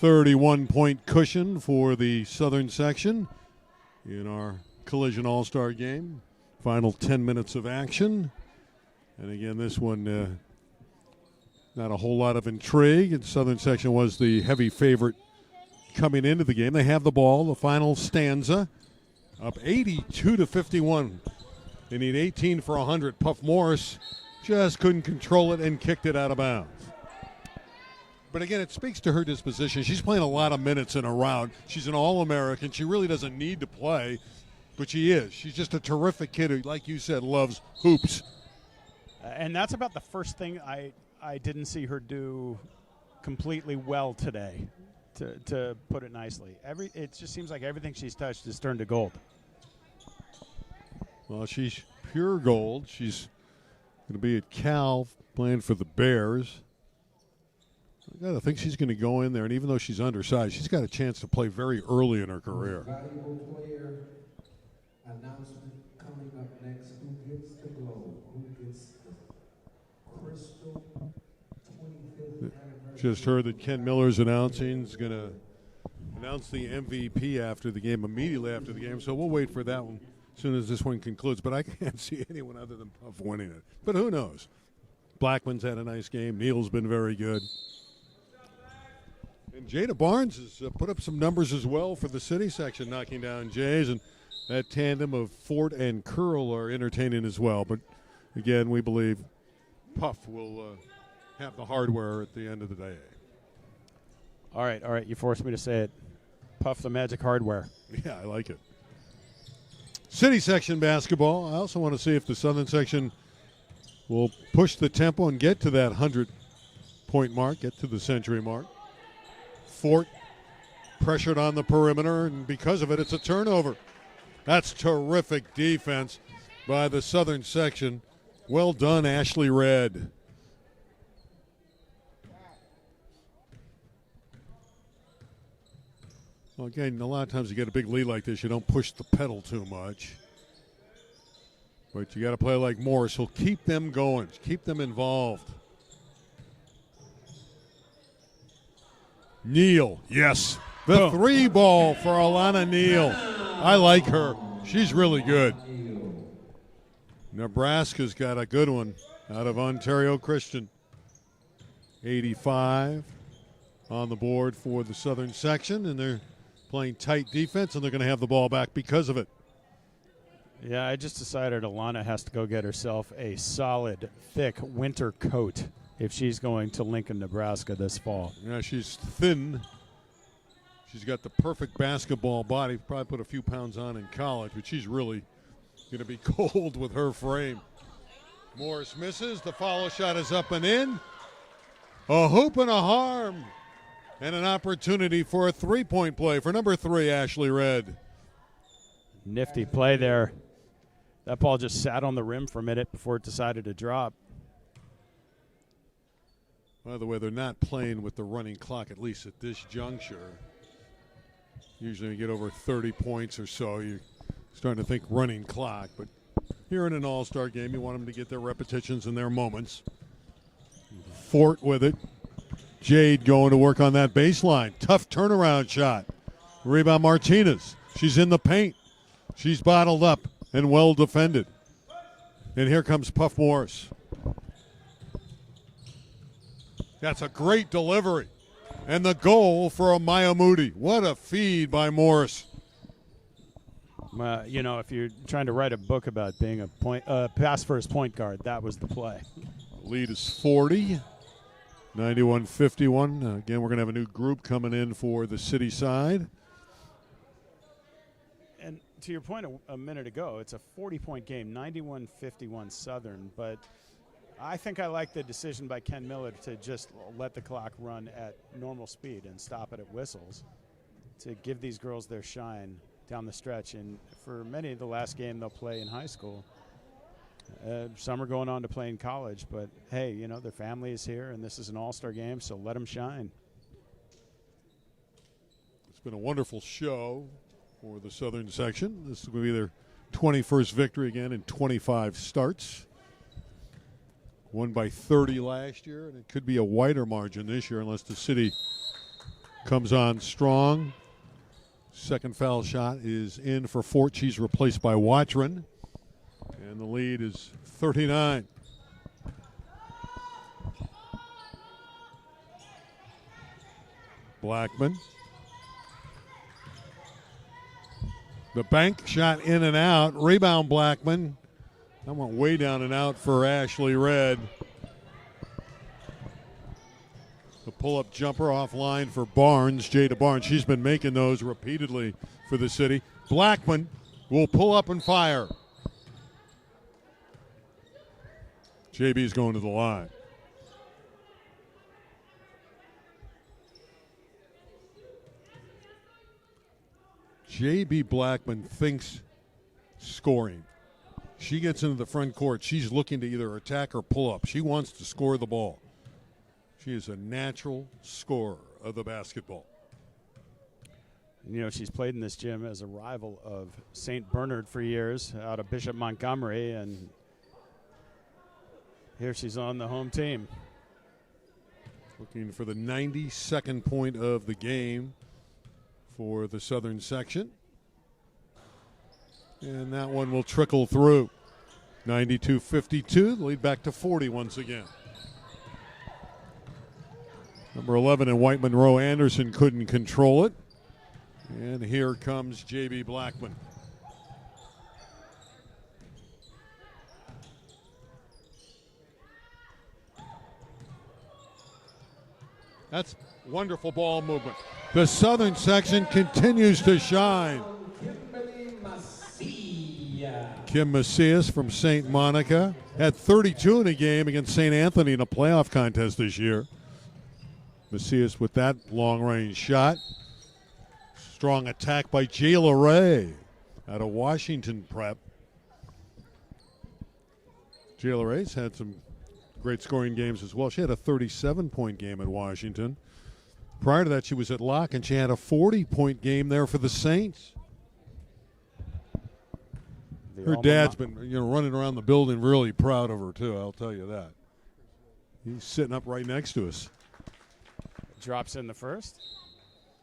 31-point cushion for the Southern section in our Collision All-Star game. Final 10 minutes of action. And again, this one, not a whole lot of intrigue. And Southern section was the heavy favorite coming into the game. They have the ball, the final stanza, up 82-51. They need 18 for 100. Puff Morris just couldn't control it and kicked it out of bounds. But again, it speaks to her disposition. She's playing a lot of minutes in a round. She's an All-American. She really doesn't need to play, but she is. She's just a terrific kid who, like you said, loves hoops. And that's about the first thing I didn't see her do completely well today, to put it nicely. It just seems like everything she's touched has turned to gold. Well, she's pure gold. She's going to be at Cal playing for the Bears. I got to think she's going to go in there, and even though she's undersized, she's got a chance to play very early in her career. Valuable player announcement coming up next. Who gets the globe? Who gets the crystal 25th anniversary? Just heard that Ken Miller's announcing. He's going to announce the MVP after the game, immediately after the game. So we'll wait for that one as soon as this one concludes. But I can't see anyone other than Puff winning it. But who knows? Blackman's had a nice game. Neal's been very good. And Jada Barnes has put up some numbers as well for the city section, knocking down Jays. And that tandem of Fort and Curl are entertaining as well. But, again, we believe Puff will have the hardware at the end of the day. All right. You forced me to say it. Puff the magic hardware. Yeah, I like it. City section basketball. I also want to see if the Southern section will push the tempo and get to that 100-point mark, get to the century mark. Fort pressured on the perimeter, and because of it, it's a turnover. That's terrific defense by the Southern section. Well done, Ashley Red. Well, again, a lot of times you get a big lead like this, you don't push the pedal too much. But you got to play like Morris. He'll keep them going, keep them involved. Neal, yes. The three ball for Alana Neal. I like her. She's really good. Nebraska's got a good one out of Ontario Christian. 85 on the board for the Southern section, and they're playing tight defense, and they're going to have the ball back because of it. Yeah, I just decided Alana has to go get herself a solid, thick winter coat if she's going to Lincoln, Nebraska this fall. Yeah, she's thin. She's got the perfect basketball body. Probably put a few pounds on in college, but she's really going to be cold with her frame. Morris misses. The follow shot is up and in. A hoop and a harm. And an opportunity for a three-point play for number 3, Ashley Red. Nifty play there. That ball just sat on the rim for a minute before it decided to drop. By the way, they're not playing with the running clock, at least at this juncture. Usually you get over 30 points or so, you're starting to think running clock. But here in an all-star game, you want them to get their repetitions and their moments. Fort with it. Jade going to work on that baseline. Tough turnaround shot. Rebound Martinez. She's in the paint. She's bottled up and well defended. And here comes Puff Morris. That's a great delivery. And the goal for Amaya Moody. What a feed by Morris. If you're trying to write a book about being a pass-first point guard, that was the play. Lead is 40. 91-51. Again, we're going to have a new group coming in for the city side. And to your point a minute ago, it's a 40-point game, 91-51 Southern. But I think I like the decision by Ken Miller to just let the clock run at normal speed and stop it at whistles to give these girls their shine down the stretch. And for many, the last game they'll play in high school. Some are going on to play in college, but hey, their family is here, and this is an all-star game, so let them shine. It's been a wonderful show for the Southern section. This will be their 21st victory again in 25 starts. Won by 30 last year, and it could be a wider margin this year unless the city comes on strong. Second foul shot is in for Fort. She's replaced by Watron. And the lead is 39. Blackman. The bank shot in and out. Rebound Blackman. That went way down and out for Ashley Red. The pull-up jumper offline for Barnes, Jada Barnes. She's been making those repeatedly for the city. Blackman will pull up and fire. JB's going to the line. JB Blackman thinks scoring. She gets into the front court. She's looking to either attack or pull up. She wants to score the ball. She is a natural scorer of the basketball. You know, she's played in this gym as a rival of St. Bernard for years out of Bishop Montgomery, and here she's on the home team. Looking for the 92nd point of the game for the Southern section. And that one will trickle through. 92-52, lead back to 40 once again. Number 11 in White Monroe Anderson couldn't control it. And here comes JB Blackman. That's wonderful ball movement. The Southern section continues to shine. Kim Macias from St. Monica had 32 in a game against St. Anthony in a playoff contest this year. Macias with that long-range shot. Strong attack by Jayla Ray out of Washington Prep. Jayla Ray's had some great scoring games as well. She had a 37-point game at Washington. Prior to that, she was at Locke, and she had a 40-point game there for the Saints. Her dad's been running around the building really proud of her, too, I'll tell you that. He's sitting up right next to us. Drops in the first.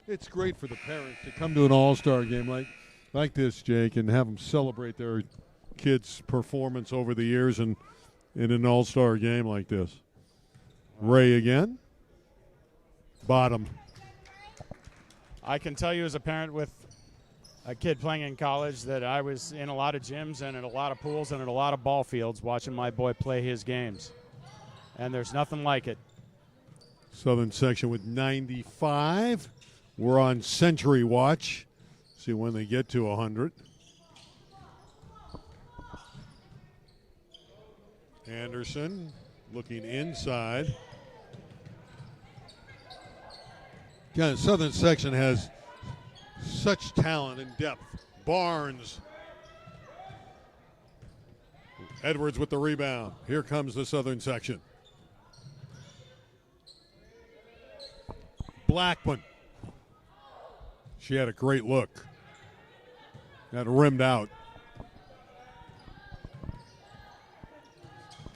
It's great for the parents to come to an all-star game like this, Jake, and have them celebrate their kids' performance over the years and in an all-star game like this. Ray again. Bottom. I can tell you as a parent with a kid playing in college that I was in a lot of gyms and in a lot of pools and in a lot of ball fields watching my boy play his games. And there's nothing like it. Southern section with 95. We're on century watch. See when they get to 100. Anderson looking inside. Yeah, Southern section has such talent and depth. Barnes. Edwards with the rebound. Here comes the Southern section. Blackman. She had a great look. Got rimmed out.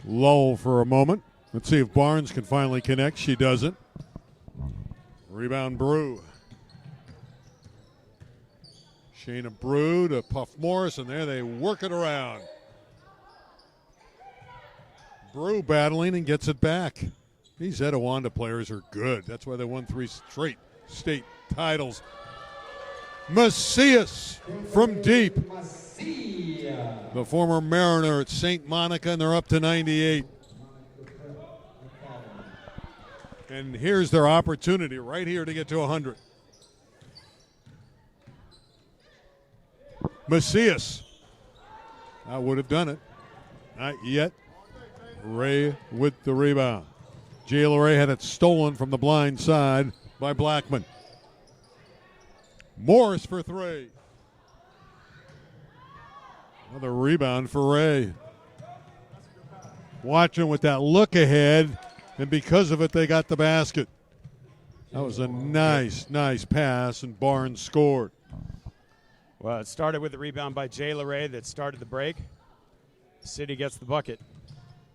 Lull for a moment. Let's see if Barnes can finally connect. She doesn't. Rebound Brew. Shayna Brew to Puff Morris, and there they work it around. Brew battling and gets it back. These Etiwanda players are good. That's why they won 3 straight state titles. Macias from deep. The former Mariner at St. Monica, and they're up to 98. And here's their opportunity right here to get to 100. Macias. I would have done it. Not yet. Ray with the rebound. Jayla Ray had it stolen from the blind side by Blackman. Morris for 3. Another rebound for Ray. Watching with that look ahead, and because of it, they got the basket. That was a nice pass, and Barnes scored. Well, it started with the rebound by Jayla Ray that started the break. City gets the bucket.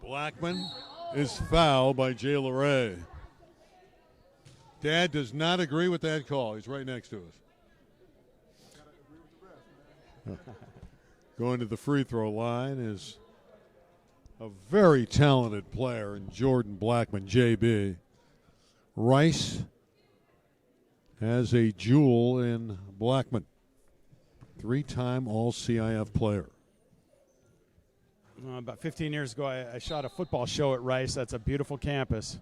Blackman is fouled by Jayla Ray. Dad does not agree with that call. He's right next to us. Going to the free throw line is a very talented player in Jordin Blackman, JB. Rice has a jewel in Blackman, 3-time All-CIF player. About 15 years ago, I shot a football show at Rice. That's a beautiful campus.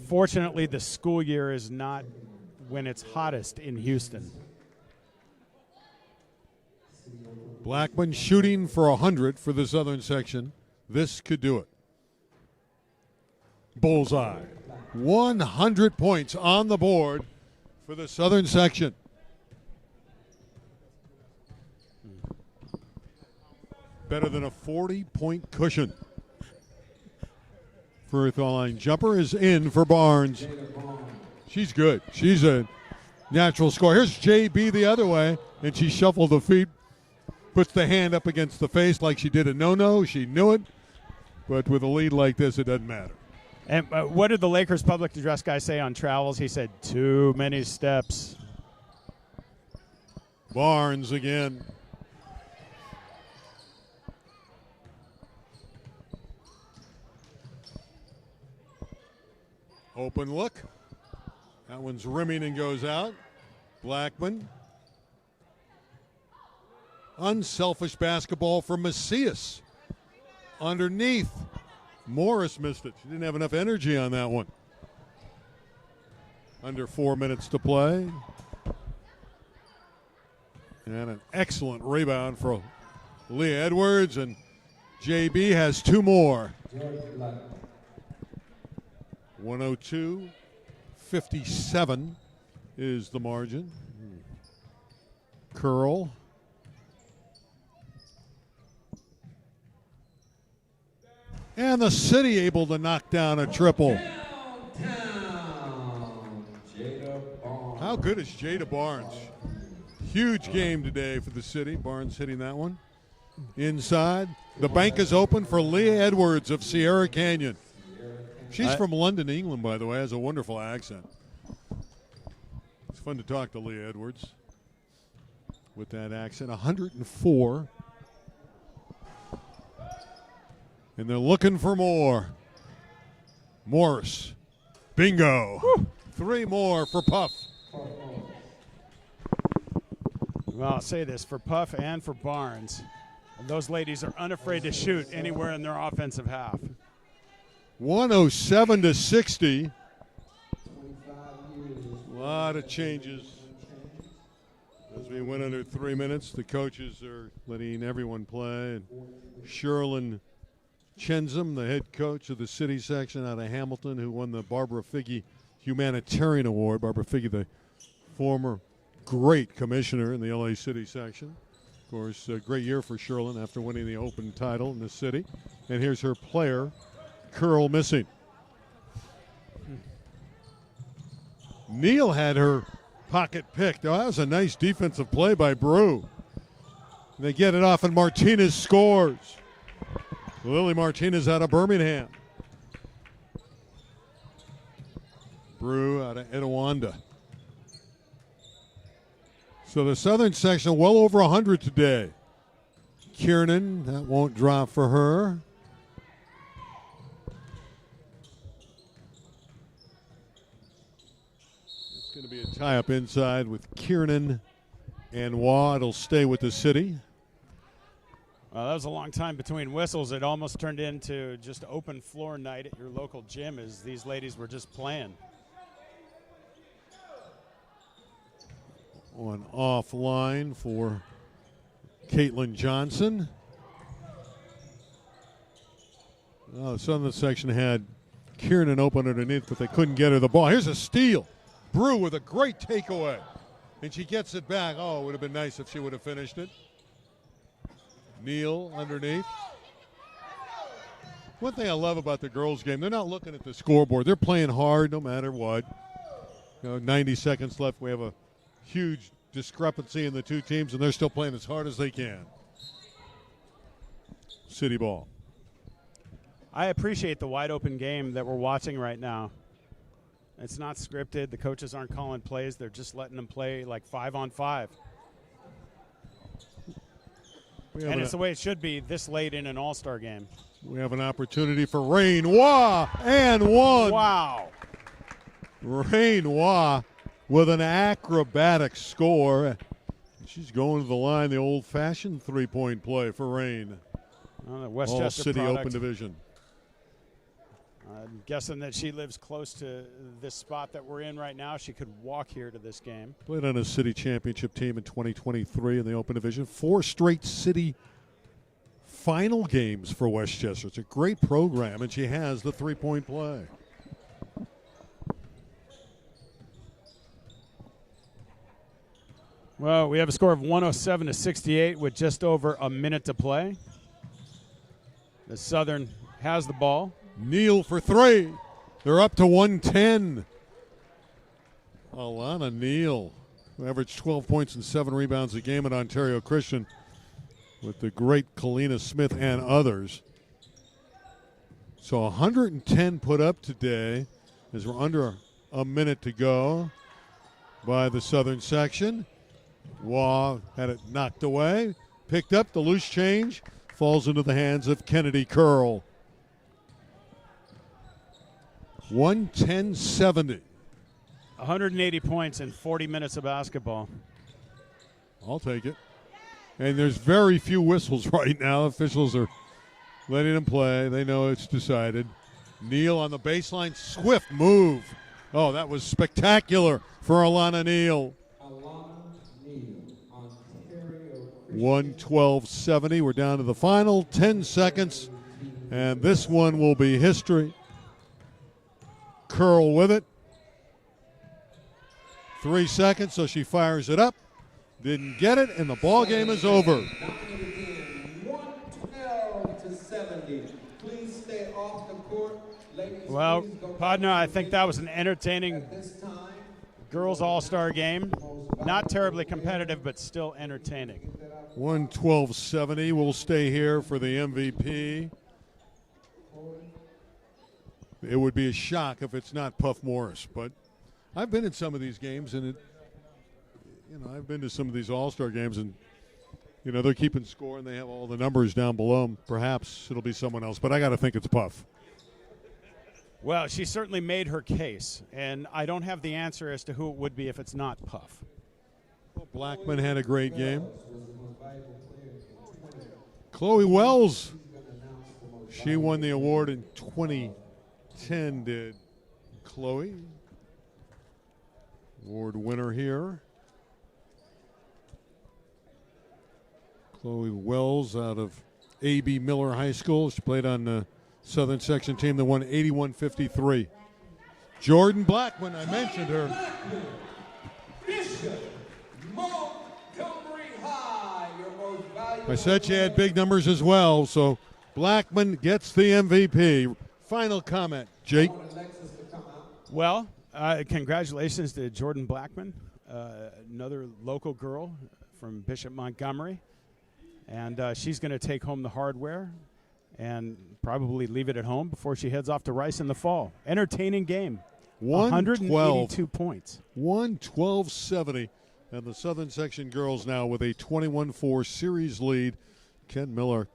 Fortunately, the school year is not when it's hottest in Houston. Blackman shooting for 100 for the southern section. This could do it. Bullseye. 100 points on the board for the southern section. Better than a 40-point cushion. Free throw line jumper is in for Barnes. She's good. She's a natural scorer. Here's JB the other way, and she shuffled the feet, puts the hand up against the face like she did a no-no. She knew it, but with a lead like this, it doesn't matter. And what did the Lakers public address guy say on travels? He said, too many steps. Barnes again. Open look. That one's rimming and goes out. Blackman. Unselfish basketball for Macias. Underneath. Morris missed it. She didn't have enough energy on that one. Under 4 minutes to play. And an excellent rebound for Leah Edwards. And JB has two more. 102-57 is the margin. Curl. And the city able to knock down a triple. How good is Jada Barnes? Huge game today for the city. Barnes hitting that one. Inside. The bank is open for Leah Edwards of Sierra Canyon. She's from London, England, by the way. Has a wonderful accent. It's fun to talk to Leah Edwards with that accent. 104. And they're looking for more. Morris. Bingo. Woo. 3 more for Puff. Well, I'll say this, for Puff and for Barnes, those ladies are unafraid to shoot anywhere in their offensive half. 107-60. A lot of changes. As we went under 3 minutes, the coaches are letting everyone play. And Sherlyn Chensham, the head coach of the city section out of Hamilton, who won the Barbara Figge Humanitarian Award. Barbara Figge, the former great commissioner in the LA City section. Of course, a great year for Sherlyn after winning the Open title in the city. And here's her player, Curl, missing. Neal had her pocket picked. Oh, that was a nice defensive play by Brew. They get it off, and Martinez scores. Lily Martinez out of Birmingham. Brew out of Etowanda. So the southern section well over 100 today. Kiernan, that won't drop for her. It's going to be a tie-up inside with Kiernan and Waugh. It'll stay with the city. Well, that was a long time between whistles. It almost turned into just open floor night at your local gym as these ladies were just playing. On offline for Caitlin Johnson. Oh, the southern section had Kiernan open underneath, but they couldn't get her the ball. Here's a steal. Brew with a great takeaway. And she gets it back. Oh, it would have been nice if she would have finished it. Neal underneath. One thing I love about the girls' game, they're not looking at the scoreboard. They're playing hard no matter what. 90 seconds left. We have a huge discrepancy in the two teams, and they're still playing as hard as they can. City ball. I appreciate the wide open game that we're watching right now. It's not scripted. The coaches aren't calling plays. They're just letting them play like 5-on-5. And it's the way it should be this late in an all-star game. We have an opportunity for Renoir and one. Wow. Renoir with an acrobatic score. She's going to the line, the old-fashioned three-point play for Rain. The Westchester All-City product. Open Division. I'm guessing that she lives close to this spot that we're in right now. She could walk here to this game. Played on a city championship team in 2023 in the Open Division. 4 straight city final games for Westchester. It's a great program, and she has the three-point play. Well, we have a score of 107-68 with just over a minute to play. The Southern has the ball. Neal for 3. They're up to 110. Alana Neal, who averaged 12 points and 7 rebounds a game at Ontario Christian with the great Kalina Smith and others. So 110 put up today as we're under a minute to go by the Southern section. Waugh had it knocked away, picked up the loose change, falls into the hands of Kennedy Curl. 110-70. 180 points in 40 minutes of basketball. I'll take it. And there's very few whistles right now. Officials are letting them play. They know it's decided. Neal on the baseline. Swift move. Oh, that was spectacular for Alana Neal. 112-70. We're down to the final 10 seconds. And this one will be history. Curl with it. 3 seconds, so she fires it up. Didn't get it, and the ball game is over. 112-70. Please stay off the court. Ladies, well, Podna, I think that was an entertaining girls all-star game. Not terribly competitive, but still entertaining. 112-70. We'll stay here for the MVP. It would be a shock if it's not Puff Morris, but I've been in some of these games, and I've been to some of these all-star games, and they're keeping score and they have all the numbers down below them. Perhaps it'll be someone else, but I got to think it's Puff. Well, she certainly made her case, and I don't have the answer as to who it would be if it's not Puff. Well, Blackman had a great game. Chloe Wells, she won the award in 2010, did Chloe. Award winner here. Chloe Wells out of A.B. Miller High School. She played on the Southern Section team that won 81-53. Jordin Blackman, I mentioned her. Montgomery High, your most valuable. I said she had big numbers as well, so Blackman gets the MVP. Final comment, Jake. Well, congratulations to Jordin Blackman, another local girl from Bishop Montgomery. And she's going to take home the hardware and probably leave it at home before she heads off to Rice in the fall. Entertaining game. 182 points. 112-70. And the Southern Section girls now with a 21-4 series lead. Ken Miller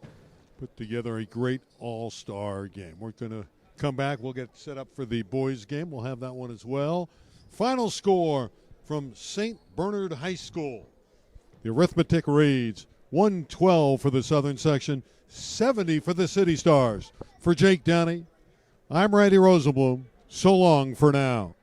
put together a great all-star game. We're going to come back. We'll get set up for the boys' game. We'll have that one as well. Final score from St. Bernard High School. The arithmetic reads 112 for the Southern Section, 70 for the City Stars. For Jake Downey, I'm Randy Rosenblum. So long for now.